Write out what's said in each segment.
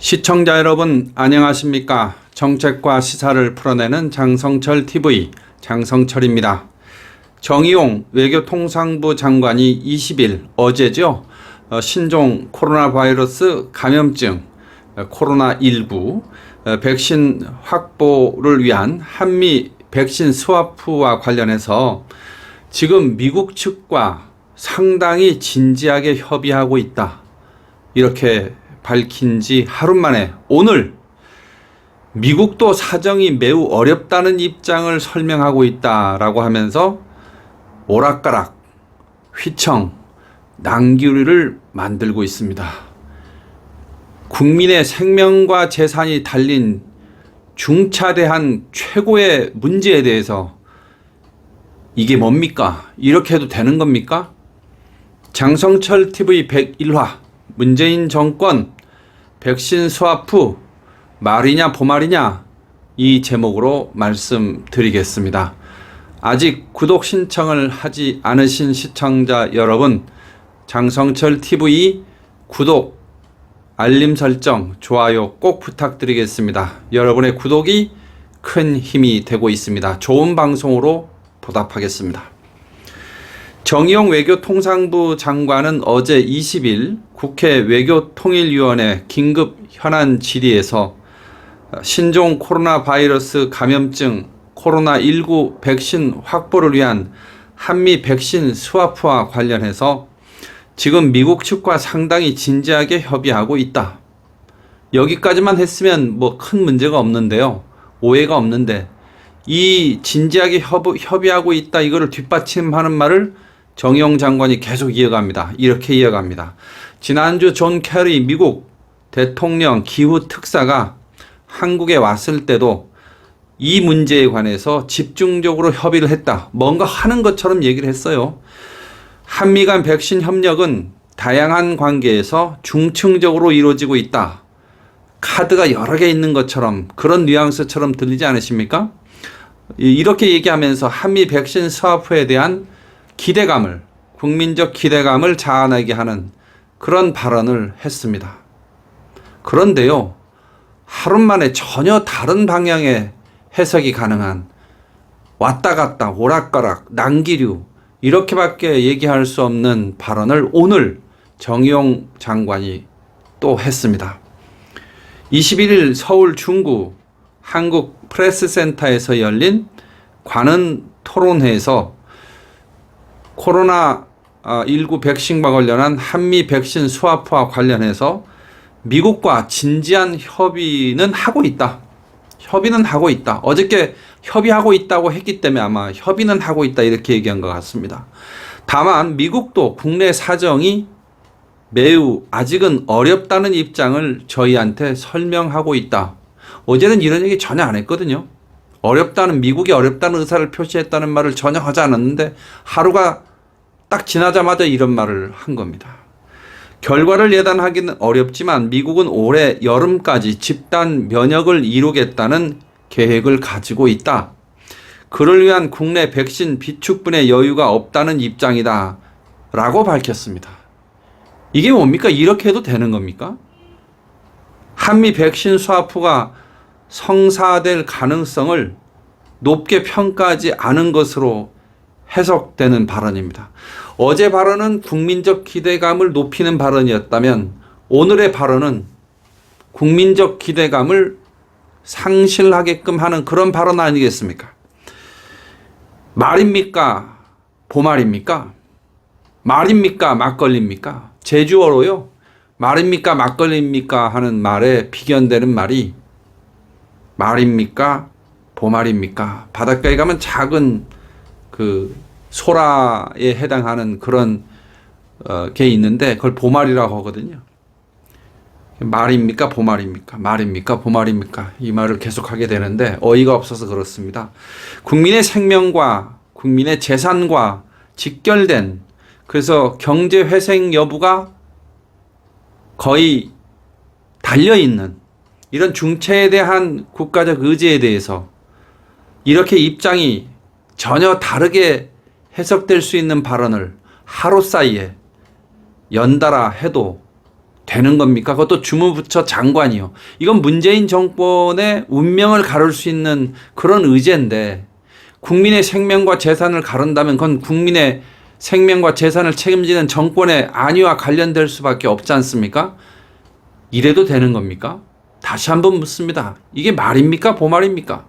시청자 여러분 안녕하십니까? 정책과 시사를 풀어내는 장성철 TV 장성철입니다. 정의용 외교통상부 장관이 20일 어제죠. 신종 코로나 바이러스 감염증 코로나19 백신 확보를 위한 한미 백신 스와프와 관련해서 지금 미국 측과 상당히 진지하게 협의하고 있다. 이렇게 밝힌 지 하루 만에 오늘 미국도 사정이 매우 어렵다는 입장을 설명하고 있다라고 하면서 오락가락, 휘청, 낭기류를 만들고 있습니다. 국민의 생명과 재산이 달린 중차대한 최고의 문제에 대해서 이게 뭡니까? 이렇게 해도 되는 겁니까? 장성철 TV 101화 문재인 정권 백신 스와프 말이냐 보말이냐 이 제목으로 말씀드리겠습니다. 아직 구독 신청을 하지 않으신 시청자 여러분, 장성철 TV 구독, 알림 설정, 좋아요 꼭 부탁드리겠습니다. 여러분의 구독이 큰 힘이 되고 있습니다. 좋은 방송으로 보답하겠습니다. 정의용 외교통상부 장관은 어제 20일 국회 외교통일위원회 긴급 현안 질의에서 신종 코로나 바이러스 감염증 코로나19 백신 확보를 위한 한미 백신 스와프와 관련해서 지금 미국 측과 상당히 진지하게 협의하고 있다. 여기까지만 했으면 뭐 큰 문제가 없는데요. 오해가 없는데 이 진지하게 협의하고 있다 이거를 뒷받침하는 말을 정의용 장관이 계속 이어갑니다. 이렇게 이어갑니다. 지난주 존 캐리 미국 대통령 기후 특사가 한국에 왔을 때도 이 문제에 관해서 집중적으로 협의를 했다. 뭔가 하는 것처럼 얘기를 했어요. 한미 간 백신 협력은 다양한 관계에서 중층적으로 이루어지고 있다. 카드가 여러 개 있는 것처럼 그런 뉘앙스처럼 들리지 않으십니까? 이렇게 얘기하면서 한미 백신 스와프에 대한 기대감을, 국민적 기대감을 자아내게 하는 그런 발언을 했습니다. 그런데요, 하루 만에 전혀 다른 방향의 해석이 가능한 왔다 갔다 오락가락 낭기류 이렇게밖에 얘기할 수 없는 발언을 오늘 정의용 장관이 또 했습니다. 21일 서울 중구 한국 프레스센터에서 열린 관훈 토론회에서 코로나19 백신과 관련한 한미 백신 스와프와 관련해서 미국과 진지한 협의는 하고 있다. 협의는 하고 있다. 어저께 협의하고 있다고 했기 때문에 아마 협의는 하고 있다 이렇게 얘기한 것 같습니다. 다만 미국도 국내 사정이 매우 아직은 어렵다는 입장을 저희한테 설명하고 있다. 어제는 이런 얘기 전혀 안 했거든요. 미국이 어렵다는 의사를 표시했다는 말을 전혀 하지 않았는데 하루가 딱 지나자마자 이런 말을 한 겁니다. 결과를 예단하기는 어렵지만 미국은 올해 여름까지 집단 면역을 이루겠다는 계획을 가지고 있다. 그를 위한 국내 백신 비축분의 여유가 없다는 입장이다. 라고 밝혔습니다. 이게 뭡니까? 이렇게 해도 되는 겁니까? 한미 백신 스와프가 성사될 가능성을 높게 평가하지 않은 것으로 해석되는 발언입니다. 어제 발언은 국민적 기대감을 높이는 발언이었다면 오늘의 발언은 국민적 기대감을 상실하게끔 하는 그런 발언 아니겠습니까? 말입니까? 보말입니까? 말입니까? 막걸리입니까? 제주어로요. 말입니까? 막걸리입니까? 하는 말에 비견되는 말이 말입니까? 보말입니까? 바닷가에 가면 작은 그 소라에 해당하는 그런 게 있는데 그걸 보말이라고 하거든요. 말입니까? 보말입니까? 말입니까? 보말입니까? 이 말을 계속하게 되는데 어이가 없어서 그렇습니다. 국민의 생명과 국민의 재산과 직결된 그래서 경제회생 여부가 거의 달려있는 이런 중체에 대한 국가적 의지에 대해서 이렇게 입장이 전혀 다르게 해석될 수 있는 발언을 하루 사이에 연달아 해도 되는 겁니까? 그것도 주무부처 장관이요. 이건 문재인 정권의 운명을 가를 수 있는 그런 의제인데 국민의 생명과 재산을 가른다면 그건 국민의 생명과 재산을 책임지는 정권의 안위와 관련될 수밖에 없지 않습니까? 이래도 되는 겁니까? 다시 한번 묻습니다. 이게 말입니까? 보말입니까?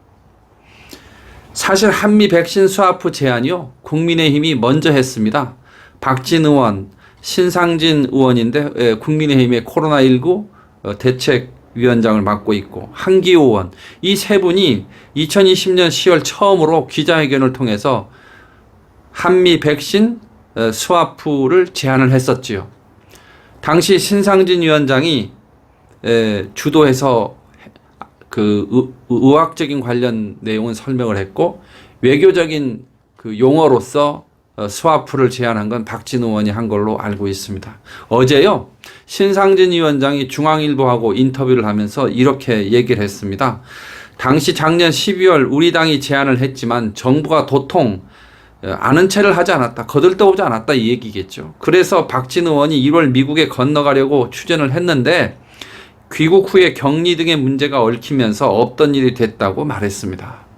사실 한미 백신 스와프 제안이요. 국민의힘이 먼저 했습니다. 박진 의원, 신상진 의원인데 국민의힘의 코로나19 대책위원장을 맡고 있고 한기호 의원 이 세 분이 2020년 10월 처음으로 기자회견을 통해서 한미 백신 스와프를 제안을 했었지요. 당시 신상진 위원장이 주도해서 그 의학적인 관련 내용은 설명을 했고 외교적인 그 용어로서 스와프를 제안한 건 박진 의원이 한 걸로 알고 있습니다. 어제요 신상진 위원장이 중앙일보하고 인터뷰를 하면서 이렇게 얘기를 했습니다. 당시 작년 12월 우리 당이 제안을 했지만 정부가 도통 아는 체를 하지 않았다. 거들떠오지 않았다 이 얘기겠죠. 그래서 박진 의원이 1월 미국에 건너가려고 추진을 했는데 귀국 후에 격리 등의 문제가 얽히면서 없던 일이 됐다고 말했습니다.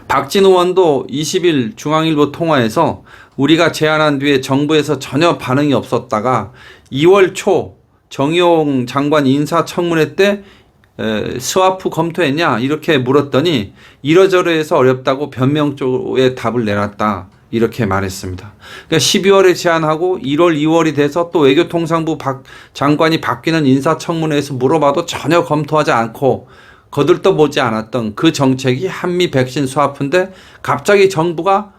박진 의원도 20일 중앙일보 통화에서 우리가 제안한 뒤에 정부에서 전혀 반응이 없었다가 2월 초 정의용 장관 인사청문회 때 스와프 검토했냐 이렇게 물었더니 이러저러해서 어렵다고 변명조의 답을 내놨다 이렇게 말했습니다. 그러니까 12월에 제안하고 1월, 2월이 돼서 또 외교통상부 장관이 바뀌는 인사청문회에서 물어봐도 전혀 검토하지 않고 거들떠보지 않았던 그 정책이 한미 백신 스와프인데 갑자기 정부가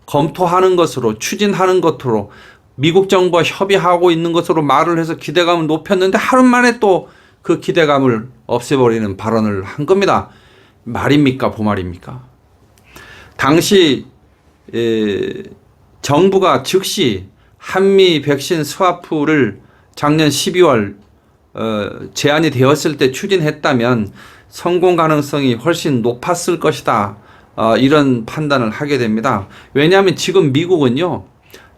검토하는 것으로 추진하는 것으로 미국 정부와 협의하고 있는 것으로 말을 해서 기대감을 높였는데 하루 만에 또 그 기대감을 없애버리는 발언을 한 겁니다. 말입니까? 보말입니까? 당시 정부가 즉시 한미 백신 스와프를 작년 12월 제안이 되었을 때 추진했다면 성공 가능성이 훨씬 높았을 것이다. 이런 판단을 하게 됩니다. 왜냐하면 지금 미국은요.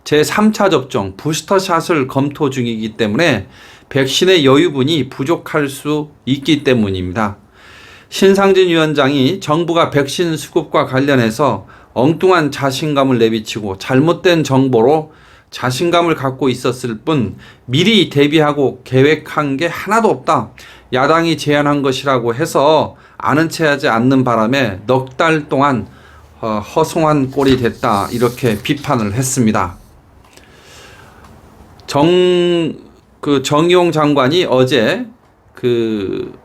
제3차 접종 부스터샷을 검토 중이기 때문에 백신의 여유분이 부족할 수 있기 때문입니다. 신상진 위원장이 정부가 백신 수급과 관련해서 엉뚱한 자신감을 내비치고 잘못된 정보로 자신감을 갖고 있었을 뿐 미리 대비하고 계획한 게 하나도 없다. 야당이 제안한 것이라고 해서 아는 체 하지 않는 바람에 넉 달 동안 허송한 꼴이 됐다. 이렇게 비판을 했습니다. 정의용 장관이 어제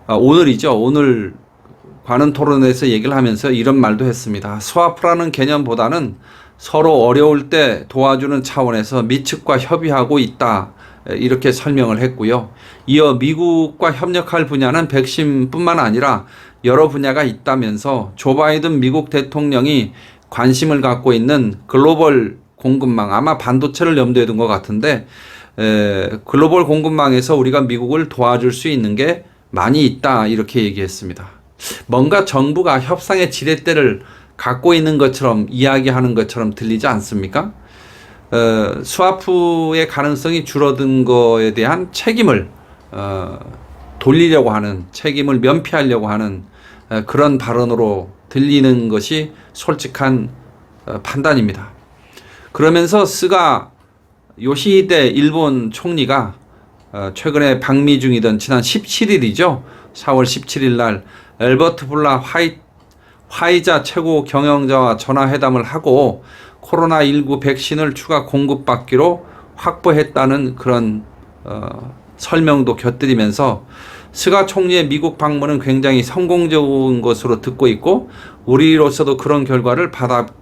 오늘이죠. 오늘 관훈 토론에서 얘기를 하면서 이런 말도 했습니다. 스와프라는 개념보다는 서로 어려울 때 도와주는 차원에서 미측과 협의하고 있다. 이렇게 설명을 했고요. 이어 미국과 협력할 분야는 백신뿐만 아니라 여러 분야가 있다면서 조 바이든 미국 대통령이 관심을 갖고 있는 글로벌 공급망, 아마 반도체를 염두에 둔 것 같은데 글로벌 공급망에서 우리가 미국을 도와줄 수 있는 게 많이 있다 이렇게 얘기했습니다. 뭔가 정부가 협상의 지렛대를 갖고 있는 것처럼 이야기하는 것처럼 들리지 않습니까? 스와프의 가능성이 줄어든 거에 대한 책임을 돌리려고 하는, 책임을 면피하려고 하는 그런 발언으로 들리는 것이 솔직한 판단입니다. 그러면서 스가 요시히데 일본 총리가 최근에 방미 중이던 지난 17일이죠. 4월 17일 날 엘버트 블라 화이자 최고 경영자와 전화회담을 하고 코로나19 백신을 추가 공급받기로 확보했다는 그런 설명도 곁들이면서 스가 총리의 미국 방문은 굉장히 성공적인 것으로 듣고 있고 우리로서도 그런 결과를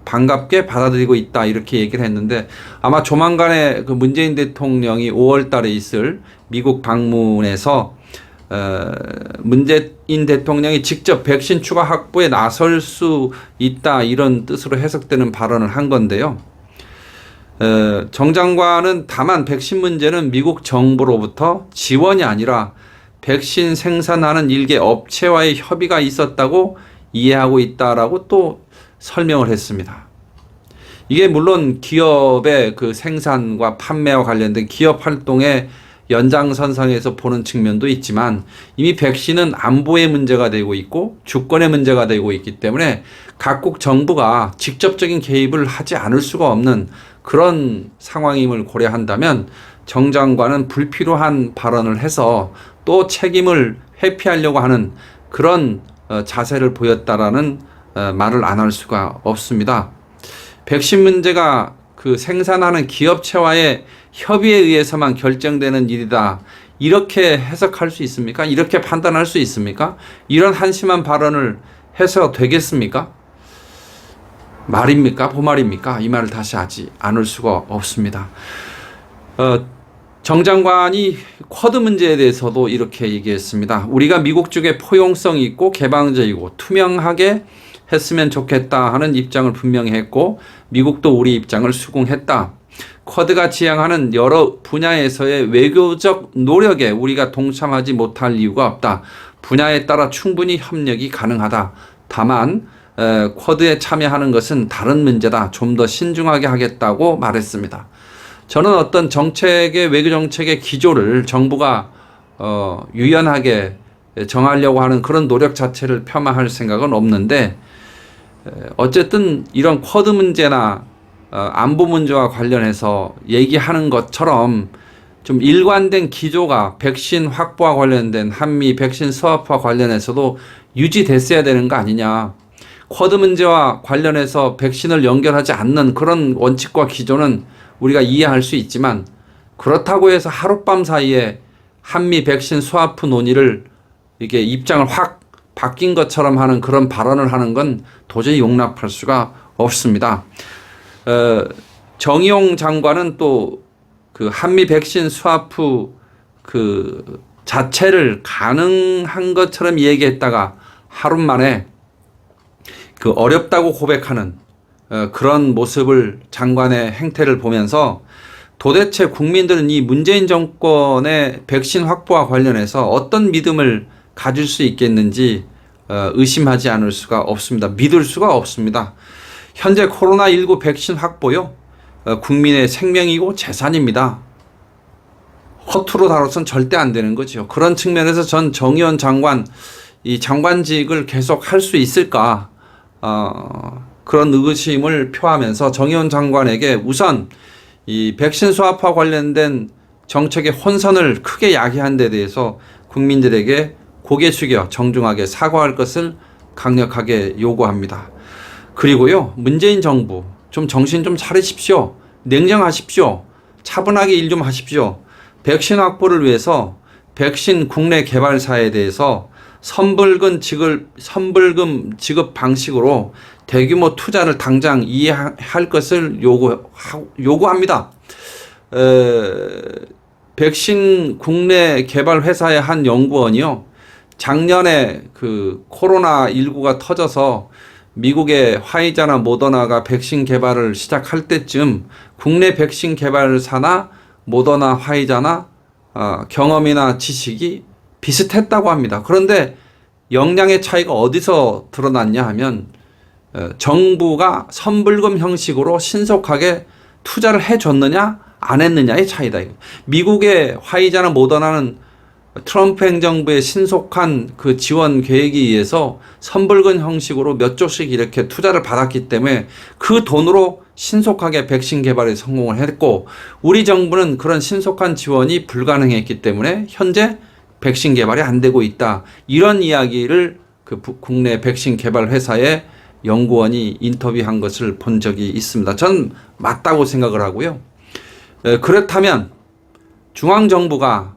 반갑게 받아들이고 있다 이렇게 얘기를 했는데 아마 조만간에 그 문재인 대통령이 5월 달에 있을 미국 방문에서 문재인 대통령이 직접 백신 추가 확보에 나설 수 있다 이런 뜻으로 해석되는 발언을 한 건데요. 정 장관은 다만 백신 문제는 미국 정부로부터 지원이 아니라 백신 생산하는 일개 업체와의 협의가 있었다고 이해하고 있다라고 또 설명을 했습니다. 이게 물론 기업의 그 생산과 판매와 관련된 기업 활동에 연장선상에서 보는 측면도 있지만 이미 백신은 안보의 문제가 되고 있고 주권의 문제가 되고 있기 때문에 각국 정부가 직접적인 개입을 하지 않을 수가 없는 그런 상황임을 고려한다면 정 장관은 불필요한 발언을 해서 또 책임을 회피하려고 하는 그런 자세를 보였다라는 말을 안 할 수가 없습니다. 백신 문제가 그 생산하는 기업체와의 협의에 의해서만 결정되는 일이다. 이렇게 해석할 수 있습니까? 이렇게 판단할 수 있습니까? 이런 한심한 발언을 해서 되겠습니까? 말입니까? 보말입니까? 이 말을 다시 하지 않을 수가 없습니다. 정 장관이 쿼드 문제에 대해서도 이렇게 얘기했습니다. 우리가 미국 쪽에 포용성 있고 개방적이고 투명하게 했으면 좋겠다 하는 입장을 분명히 했고 미국도 우리 입장을 수긍했다. 쿼드가 지향하는 여러 분야에서의 외교적 노력에 우리가 동참하지 못할 이유가 없다. 분야에 따라 충분히 협력이 가능하다. 다만 쿼드에 참여하는 것은 다른 문제다. 좀 더 신중하게 하겠다고 말했습니다. 저는 어떤 정책의 외교 정책의 기조를 정부가 유연하게 정하려고 하는 그런 노력 자체를 폄하할 생각은 없는데 어쨌든 이런 쿼드 문제나 안보 문제와 관련해서 얘기하는 것처럼 좀 일관된 기조가 백신 확보와 관련된 한미 백신 스와프와 관련해서도 유지됐어야 되는 거 아니냐. 쿼드 문제와 관련해서 백신을 연결하지 않는 그런 원칙과 기조는 우리가 이해할 수 있지만 그렇다고 해서 하룻밤 사이에 한미 백신 스와프 논의를 이게 입장을 확 바뀐 것처럼 하는 그런 발언을 하는 건 도저히 용납할 수가 없습니다. 정의용 장관은 또 그 한미 백신 스와프 그 자체를 가능한 것처럼 얘기했다가 하루 만에 그 어렵다고 고백하는 그런 모습을 장관의 행태를 보면서 도대체 국민들은 이 문재인 정권의 백신 확보와 관련해서 어떤 믿음을 가질 수 있겠는지 의심하지 않을 수가 없습니다. 믿을 수가 없습니다. 현재 코로나19 백신 확보요. 국민의 생명이고 재산입니다. 허투루 다뤄선 절대 안 되는 거죠. 그런 측면에서 전 정의원 장관 이 장관직을 계속 할 수 있을까 그런 의구심을 표하면서 정의원 장관에게 우선 이 백신 수합과 관련된 정책의 혼선을 크게 야기한 데 대해서 국민들에게 고개 숙여 정중하게 사과할 것을 강력하게 요구합니다. 그리고요, 문재인 정부 좀 정신 좀 차리십시오. 냉정하십시오. 차분하게 일 좀 하십시오. 백신 확보를 위해서 백신 국내 개발사에 대해서 선불금 지급 방식으로 대규모 투자를 당장 이해할 것을 요구합니다. 백신 국내 개발 회사의 한 연구원이요. 작년에 그 코로나19가 터져서 미국의 화이자나 모더나가 백신 개발을 시작할 때쯤 국내 백신 개발사나 모더나 화이자나 경험이나 지식이 비슷했다고 합니다. 그런데 역량의 차이가 어디서 드러났냐 하면 정부가 선불금 형식으로 신속하게 투자를 해줬느냐 안 했느냐의 차이다. 미국의 화이자나 모더나는 트럼프 행정부의 신속한 그 지원 계획에 의해서 선불금 형식으로 몇 조씩 이렇게 투자를 받았기 때문에 그 돈으로 신속하게 백신 개발에 성공을 했고 우리 정부는 그런 신속한 지원이 불가능했기 때문에 현재 백신 개발이 안 되고 있다. 이런 이야기를 그 국내 백신 개발 회사의 연구원이 인터뷰한 것을 본 적이 있습니다. 전 맞다고 생각을 하고요. 그렇다면 중앙정부가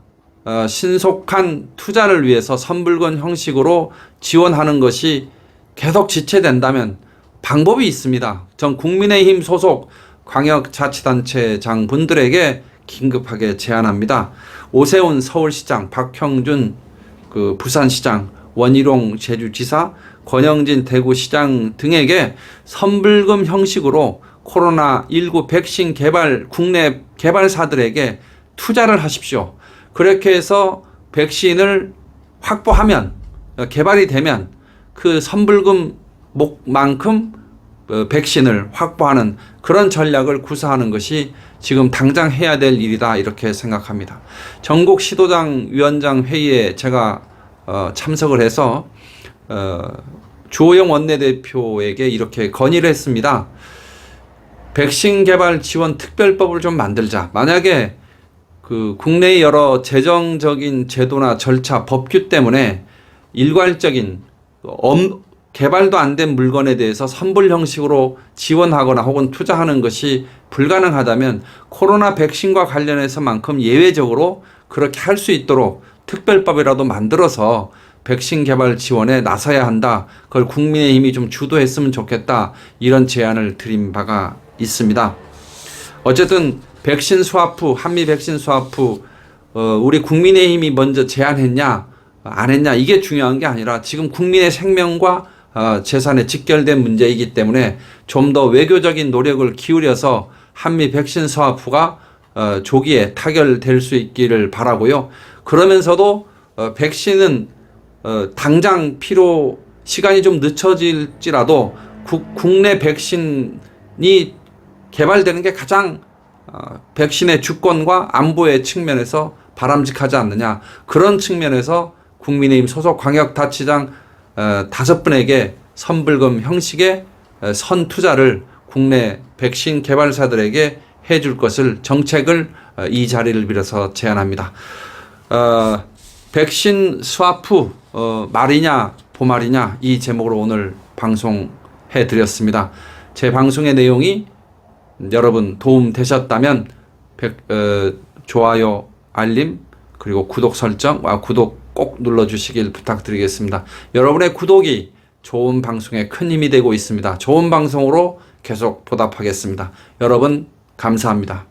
신속한 투자를 위해서 선불금 형식으로 지원하는 것이 계속 지체된다면 방법이 있습니다. 전 국민의힘 소속 광역자치단체장 분들에게 긴급하게 제안합니다. 오세훈 서울시장, 박형준 그 부산시장, 원희룡 제주지사, 권영진 대구시장 등에게 선불금 형식으로 코로나19 백신 개발 국내 개발사들에게 투자를 하십시오. 그렇게 해서 백신을 확보하면 개발이 되면 그 선불금만큼 백신을 확보하는 그런 전략을 구사하는 것이 지금 당장 해야 될 일이다 이렇게 생각합니다. 전국 시도당 위원장 회의에 제가 참석을 해서 주호영 원내대표에게 이렇게 건의를 했습니다. 백신 개발 지원 특별법을 좀 만들자. 만약에 그 국내의 여러 재정적인 제도나 절차, 법규 때문에 일괄적인 개발도 안 된 물건에 대해서 선불 형식으로 지원하거나 혹은 투자하는 것이 불가능하다면 코로나 백신과 관련해서만큼 예외적으로 그렇게 할 수 있도록 특별법이라도 만들어서 백신 개발 지원에 나서야 한다. 그걸 국민의힘이 좀 주도했으면 좋겠다. 이런 제안을 드린 바가 있습니다. 어쨌든 백신 스와프, 한미 백신 스와프 우리 국민의힘이 먼저 제안했냐 안 했냐 이게 중요한 게 아니라 지금 국민의 생명과 재산에 직결된 문제이기 때문에 좀 더 외교적인 노력을 기울여서 한미 백신 스와프가 조기에 타결될 수 있기를 바라고요. 그러면서도 백신은 당장 시간이 좀 늦춰질지라도 국내 백신이 개발되는 게 가장 백신의 주권과 안보의 측면에서 바람직하지 않느냐. 그런 측면에서 국민의힘 소속 광역다치장 5분에게 선불금 형식의 선투자를 국내 백신 개발사들에게 해줄 것을 정책을 이 자리를 빌어서 제안합니다. 백신 스와프 말이냐 보말이냐 이 제목으로 오늘 방송해 드렸습니다. 제 방송의 내용이 여러분 도움 되셨다면 좋아요, 알림 그리고 구독 설정, 구독 꼭 눌러주시길 부탁드리겠습니다. 여러분의 구독이 좋은 방송에 큰 힘이 되고 있습니다. 좋은 방송으로 계속 보답하겠습니다. 여러분 감사합니다.